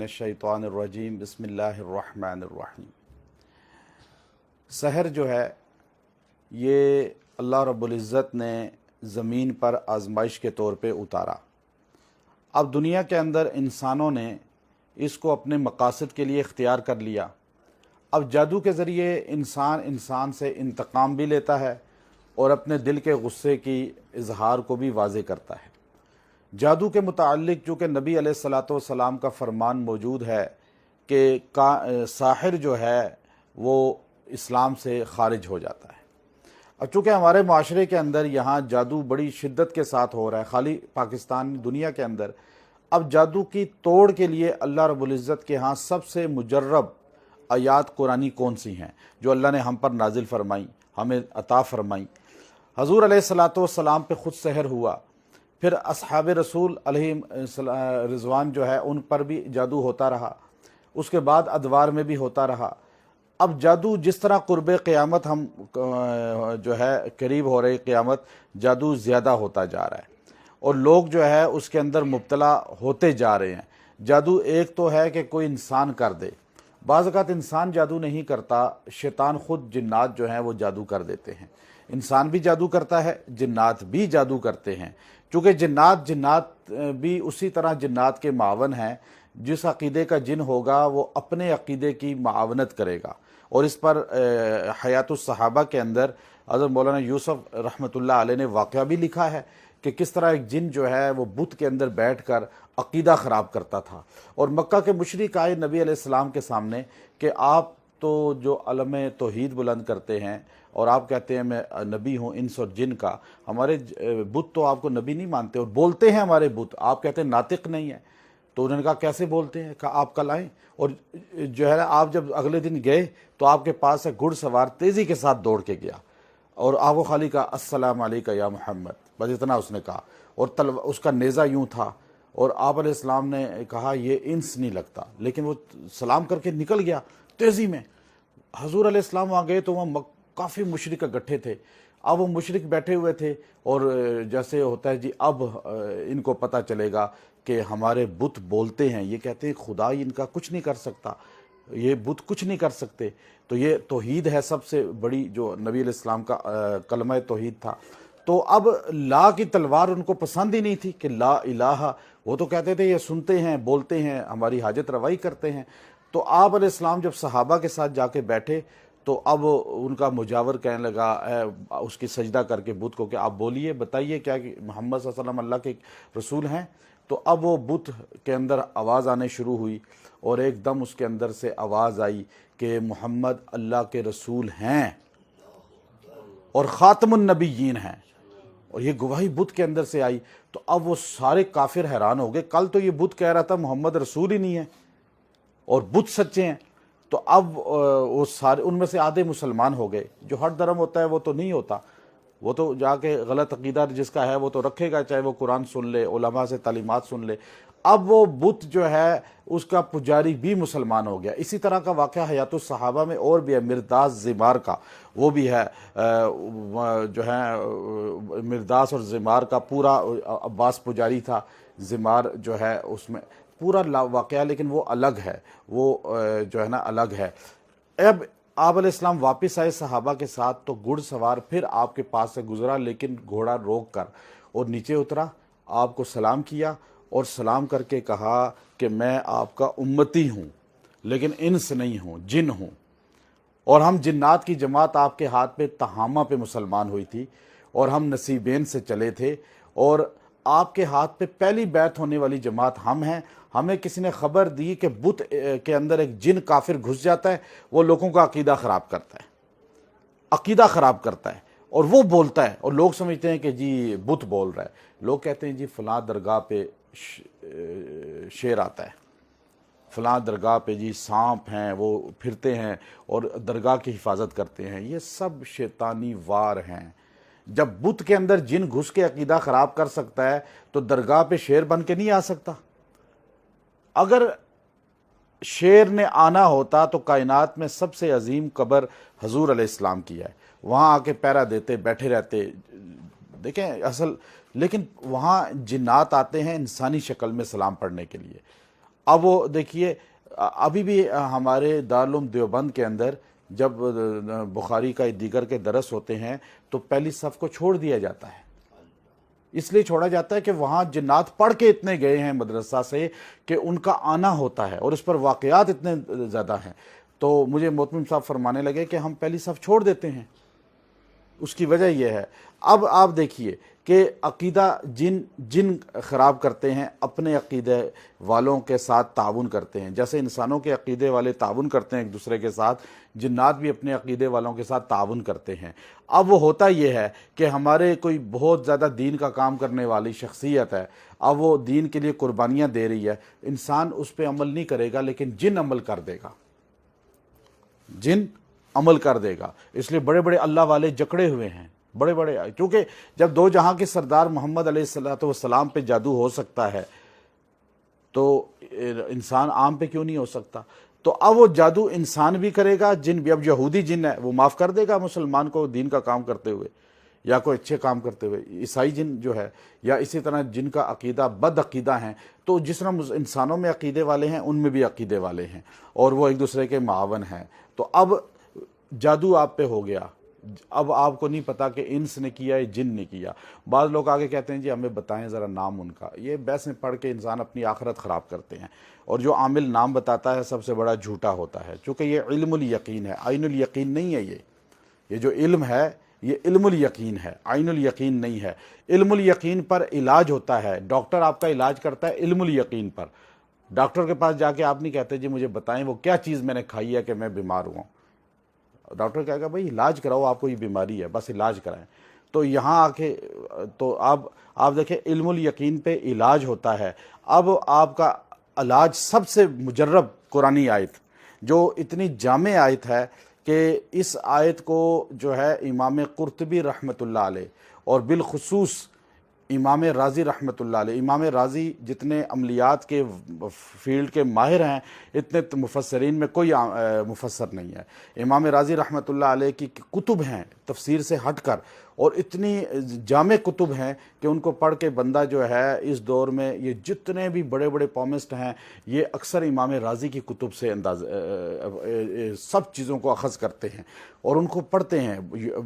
من الشیطان الرجیم بسم اللہ الرحمن الرحیم۔ سحر جو ہے یہ اللہ رب العزت نے زمین پر آزمائش کے طور پہ اتارا۔ اب دنیا کے اندر انسانوں نے اس کو اپنے مقاصد کے لیے اختیار کر لیا۔ اب جادو کے ذریعے انسان سے انتقام بھی لیتا ہے اور اپنے دل کے غصے کی اظہار کو بھی واضح کرتا ہے۔ جادو کے متعلق چونکہ نبی علیہ الصلاۃ والسلام کا فرمان موجود ہے کہ ساحر جو ہے وہ اسلام سے خارج ہو جاتا ہے۔ اب چونکہ ہمارے معاشرے کے اندر یہاں جادو بڑی شدت کے ساتھ ہو رہا ہے، خالی پاکستان دنیا کے اندر، اب جادو کی توڑ کے لیے اللہ رب العزت کے ہاں سب سے مجرب آیات قرآنی کون سی ہیں جو اللہ نے ہم پر نازل فرمائی، ہمیں عطا فرمائی۔ حضور علیہ الصلاۃ والسلام پہ خود سحر ہوا، پھر اصحاب رسول علیہ رضوان جو ہے ان پر بھی جادو ہوتا رہا، اس کے بعد ادوار میں بھی ہوتا رہا۔ اب جادو جس طرح قرب قیامت ہم جو ہے قریب ہو رہی قیامت، جادو زیادہ ہوتا جا رہا ہے اور لوگ جو ہے اس کے اندر مبتلا ہوتے جا رہے ہیں۔ جادو ایک تو ہے کہ کوئی انسان کر دے، بعض اوقات انسان جادو نہیں کرتا، شیطان خود جنات جو ہیں وہ جادو کر دیتے ہیں۔ انسان بھی جادو کرتا ہے، جنات بھی جادو کرتے ہیں، چونکہ جنات بھی اسی طرح جنات کے معاون ہیں۔ جس عقیدے کا جن ہوگا وہ اپنے عقیدے کی معاونت کرے گا، اور اس پر حیات الصحابہ کے اندر حضرت مولانا یوسف رحمۃ اللہ علیہ نے واقعہ بھی لکھا ہے کہ کس طرح ایک جن جو ہے وہ بت کے اندر بیٹھ کر عقیدہ خراب کرتا تھا، اور مکہ کے مشرک آئے نبی علیہ السلام کے سامنے کہ آپ تو جو علم توحید بلند کرتے ہیں اور آپ کہتے ہیں میں نبی ہوں انس اور جن کا، ہمارے بت تو آپ کو نبی نہیں مانتے اور بولتے ہیں ہمارے بت، آپ کہتے ہیں ناطق نہیں ہے۔ تو انہوں نے کہا کیسے بولتے ہیں؟ کہا آپ کل آئیں، اور جو ہے آپ جب اگلے دن گئے تو آپ کے پاس سے گھڑ سوار تیزی کے ساتھ دوڑ کے گیا اور آپ کو خالی کہا السلام علیکم یا محمد، بس اتنا اس نے کہا، اور اس کا نیزہ یوں تھا، اور آپ علیہ السلام نے کہا یہ انس نہیں لگتا، لیکن وہ سلام کر کے نکل گیا تیزی میں۔ حضور علیہ السلام وہاں گئے تو وہاں کافی مشرک اکٹھے تھے۔ اب وہ مشرک بیٹھے ہوئے تھے اور جیسے ہوتا ہے جی اب ان کو پتہ چلے گا کہ ہمارے بت بولتے ہیں، یہ کہتے ہیں خدا ان کا کچھ نہیں کر سکتا، یہ بت کچھ نہیں کر سکتے۔ تو یہ توحید ہے سب سے بڑی جو نبی علیہ السلام کا کلمہ توحید تھا۔ تو اب لا کی تلوار ان کو پسند ہی نہیں تھی کہ لا الہ، وہ تو کہتے تھے یہ سنتے ہیں بولتے ہیں ہماری حاجت روائی کرتے ہیں۔ تو آپ علیہ السلام جب صحابہ کے ساتھ جا کے بیٹھے تو اب ان کا مجاور کہنے لگا اس کی سجدہ کر کے بت کو کہ آپ بولیے، بتائیے کیا کہ محمد صلی اللہ علیہ وسلم اللہ کے رسول ہیں؟ تو اب وہ بت کے اندر آواز آنے شروع ہوئی، اور ایک دم اس کے اندر سے آواز آئی کہ محمد اللہ کے رسول ہیں اور خاتم النبیین ہیں، اور یہ گواہی بت کے اندر سے آئی۔ تو اب وہ سارے کافر حیران ہو گئے، کل تو یہ بت کہہ رہا تھا محمد رسول ہی نہیں ہے اور بت سچے ہیں۔ تو اب وہ سارے ان میں سے آدھے مسلمان ہو گئے۔ جو ہر دھرم ہوتا ہے وہ تو نہیں ہوتا، وہ تو جا کے غلط عقیدہ جس کا ہے وہ تو رکھے گا، چاہے وہ قرآن سن لے، علماء سے تعلیمات سن لے۔ اب وہ بت جو ہے اس کا پجاری بھی مسلمان ہو گیا۔ اسی طرح کا واقعہ حیات الصحابہ میں اور بھی ہے، مرداس زمار کا، وہ بھی ہے جو ہے مرداس اور زمار کا پورا عباس پجاری تھا، زمار جو ہے اس میں پورا واقعہ، لیکن وہ الگ ہے، وہ جو ہے نا الگ ہے۔ اب آپ علیہ السلام واپس آئے صحابہ کے ساتھ تو گھڑ سوار پھر آپ کے پاس سے گزرا، لیکن گھوڑا روک کر اور نیچے اترا، آپ کو سلام کیا اور سلام کر کے کہا کہ میں آپ کا امتی ہوں لیکن انس نہیں ہوں، جن ہوں، اور ہم جنات کی جماعت آپ کے ہاتھ پہ تہامہ پہ مسلمان ہوئی تھی اور ہم نصیبین سے چلے تھے، اور آپ کے ہاتھ پہ پہلی بیعت ہونے والی جماعت ہم ہیں۔ ہمیں کسی نے خبر دی کہ بت کے اندر ایک جن کافر گھس جاتا ہے، وہ لوگوں کا عقیدہ خراب کرتا ہے، عقیدہ خراب کرتا ہے، اور وہ بولتا ہے، اور لوگ سمجھتے ہیں کہ جی بت بول رہا ہے۔ لوگ کہتے ہیں جی فلاں درگاہ پہ شیر آتا ہے، فلاں درگاہ پہ جی سانپ ہیں وہ پھرتے ہیں اور درگاہ کی حفاظت کرتے ہیں۔ یہ سب شیطانی وار ہیں۔ جب بت کے اندر جن گھس کے عقیدہ خراب کر سکتا ہے تو درگاہ پہ شیر بن کے نہیں آ سکتا۔ اگر شیر نے آنا ہوتا تو کائنات میں سب سے عظیم قبر حضور علیہ السلام کی ہے، وہاں آ کے پہرا دیتے، بیٹھے رہتے، دیکھیں اصل، لیکن وہاں جنات آتے ہیں انسانی شکل میں سلام پڑھنے کے لیے۔ اب وہ دیکھیے ابھی بھی ہمارے دارالعلوم دیوبند کے اندر جب بخاری کا دیگر کے درس ہوتے ہیں تو پہلی صف کو چھوڑ دیا جاتا ہے. اس لیے چھوڑا جاتا ہے کہ وہاں جنات پڑھ کے اتنے گئے ہیں مدرسہ سے کہ ان کا آنا ہوتا ہے اور اس پر واقعات اتنے زیادہ ہیں. تو مجھے محتمم صاحب فرمانے لگے کہ ہم پہلی صف چھوڑ دیتے ہیں. اس کی وجہ یہ ہے. اب آپ دیکھیے کہ عقیدہ جن خراب کرتے ہیں اپنے عقیدے والوں کے ساتھ تعاون کرتے ہیں. جیسے انسانوں کے عقیدے والے تعاون کرتے ہیں ایک دوسرے کے ساتھ, جنات بھی اپنے عقیدے والوں کے ساتھ تعاون کرتے ہیں. اب وہ ہوتا یہ ہے کہ ہمارے کوئی بہت زیادہ دین کا کام کرنے والی شخصیت ہے, اب وہ دین کے لیے قربانیاں دے رہی ہے, انسان اس پہ عمل نہیں کرے گا لیکن جن عمل کر دے گا, جن عمل کر دے گا. اس لیے بڑے بڑے اللہ والے جکڑے ہوئے ہیں, بڑے بڑے, کیونکہ جب دو جہاں کے سردار محمد علیہ السلام پہ جادو ہو سکتا ہے تو انسان عام پہ کیوں نہیں ہو سکتا. تو اب وہ جادو انسان بھی کرے گا, جن بھی, اب یہودی جن ہے وہ معاف کر دے گا مسلمان کو دین کا کام کرتے ہوئے یا کوئی اچھے کام کرتے ہوئے. عیسائی جن جو ہے یا اسی طرح جن کا عقیدہ بد عقیدہ ہیں, تو جس طرح انسانوں میں عقیدے والے ہیں ان میں بھی عقیدے والے ہیں اور وہ ایک دوسرے کے معاون ہیں. تو اب جادو آپ پہ ہو گیا, اب آپ کو نہیں پتا کہ انس نے کیا ہے جن نے کیا. بعض لوگ آگے کہتے ہیں جی ہمیں بتائیں ذرا نام ان کا. یہ بحثیں پڑھ کے انسان اپنی آخرت خراب کرتے ہیں, اور جو عامل نام بتاتا ہے سب سے بڑا جھوٹا ہوتا ہے, چونکہ یہ علم الیقین ہے, عین الیقین نہیں ہے. یہ جو علم ہے یہ علم الیقین ہے, عین الیقین نہیں ہے. علم الیقین پر علاج ہوتا ہے, ڈاکٹر آپ کا علاج کرتا ہے علم الیقین پر. ڈاکٹر کے پاس جا کے آپ نہیں کہتے جی مجھے بتائیں وہ کیا چیز میں نے کھائی ہے کہ میں بیمار ہوں. ڈاکٹر کہے گا بھائی علاج کراؤ, آپ کو یہ بیماری ہے بس علاج کرائیں. تو یہاں آ کے تو آپ دیکھیں علم الیقین پہ علاج ہوتا ہے. اب آپ کا علاج سب سے مجرب قرآنی آیت, جو اتنی جامع آیت ہے کہ اس آیت کو جو ہے امام قرطبی رحمۃ اللہ علیہ اور بالخصوص امام راضی رحمۃ اللہ علیہ, امام راضی جتنے عملیات کے فیلڈ کے ماہر ہیں اتنے مفسرین میں کوئی مفسر نہیں ہے. امام راضی رحمۃ اللہ علیہ کی کتب ہیں تفسیر سے ہٹ کر, اور اتنی جامع کتب ہیں کہ ان کو پڑھ کے بندہ جو ہے اس دور میں یہ جتنے بھی بڑے بڑے پومسٹ ہیں یہ اکثر امام راضی کی کتب سے سب چیزوں کو اخذ کرتے ہیں اور ان کو پڑھتے ہیں.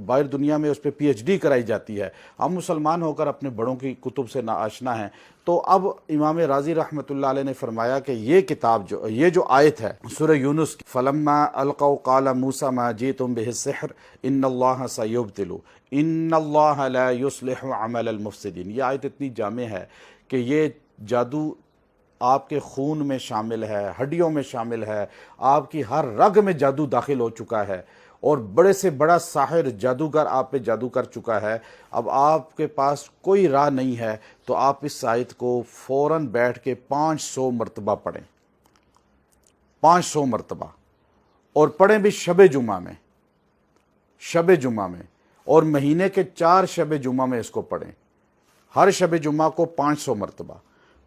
باہر دنیا میں اس پہ پی ایچ ڈی کرائی جاتی ہے. ہم مسلمان ہو کر اپنے بڑوں کی کتب سے ناآشنا ہیں. تو اب امام راضی رحمۃ اللہ علیہ نے فرمایا کہ یہ کتاب یہ جو آیت ہے سورہ یونس کی, فلما القوا قال موسیٰ ما جئتم به السحر ان اللہ سیبطل ان اللہ لا یصلح عمل المفسدین, یہ آیت اتنی جامع ہے کہ یہ جادو آپ کے خون میں شامل ہے, ہڈیوں میں شامل ہے, آپ کی ہر رگ میں جادو داخل ہو چکا ہے, اور بڑے سے بڑا ساحر جادوگر آپ پہ جادو کر چکا ہے. اب آپ کے پاس کوئی راہ نہیں ہے تو آپ اس آیت کو فوراً بیٹھ کے 500 مرتبہ پڑھیں, 500 مرتبہ, اور پڑھیں بھی شب جمعہ میں, شب جمعہ میں, اور مہینے کے 4 شب جمعہ میں اس کو پڑھیں. ہر شب جمعہ کو 500 مرتبہ,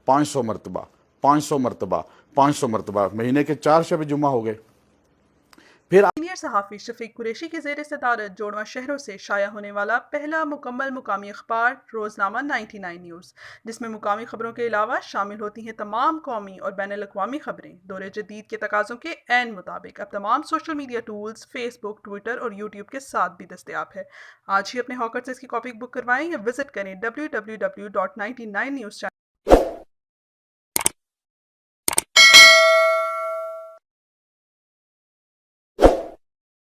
500 مرتبہ, 500 مرتبہ, 500 مرتبہ, مہینے کے 4 شب جمعہ ہو گئے. پھر سینئر صحافی شفیق قریشی کی زیر صدارت جوڑواں شہروں سے شائع ہونے والا پہلا مکمل مقامی اخبار روزنامہ 99 نیوز, جس میں مقامی خبروں کے علاوہ شامل ہوتی ہیں تمام قومی اور بین الاقوامی خبریں دور جدید کے تقاضوں کے عین مطابق. اب تمام سوشل میڈیا ٹولز فیس بک, ٹویٹر اور یوٹیوب کے ساتھ بھی دستیاب ہے. آج ہی اپنے ہاکر سے اس کی کاپی بک کروائیں یا وزٹ کریں www.99news